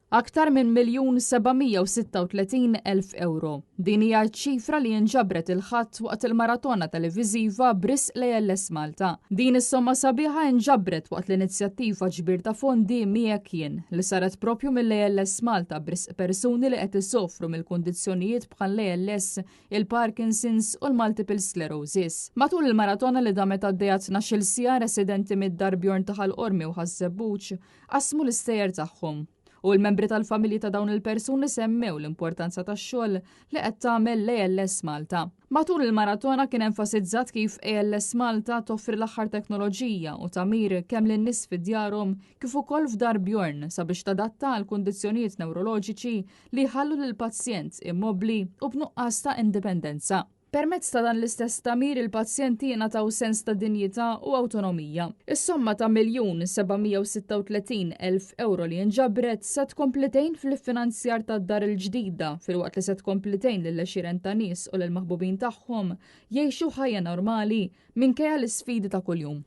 aktar minn 1,736,000 €. Din hija ċifra li nġabret il-ħadd waqt il-maratona televiżiva Bris l-ALS Malta. Din is-somma sabiħa nġabret waqt l-inizjattiva ġbir ta' fondi Miegħek Jien li saret propju mill-ALS Malta bris persuni li qed isofru mill-kundizzjonijiet bħal l-ALS, il-Parkinson's u l-Multiple Sclerosis. Matul il-maratona li damet għaddejja 12-il siegħa residenti mid-Dar Bjorn ta' Ħalqormi u Ħażebbuġ qasmu l-istejjer tagħhom. U l-membri tal-familji ta' dawn il-persuni semmew l-importanza tax-xogħol li qed tagħmel l-ALS Malta. Matul il-maratona kien enfasizzat kif ALS Malta toffri l-aħħar teknoloġija u tagħmir kemm lin-nies fid-djarhom kif ukoll f'Dar Bjorn sabiex tadatta għal kundizzjonijiet newroloġiċi li jħallu lill-pazjent immobbli u b'nuqqas ta' indipendenza. Permezz ta' dan l-istess tamir il-pazjenti jingħataw sens ta' dinjità u awtonomija. Is-somma ta' 1,736,000 € li nġabret se tkomplitejn fil-finanzjar tad-dar il-ġdida filwaqt li se tkomplitejn lill-għexieren ta' nies u lill-maħbubin tagħhom jgħixu ħajja normali minkejja l-isfidi ta' kuljum.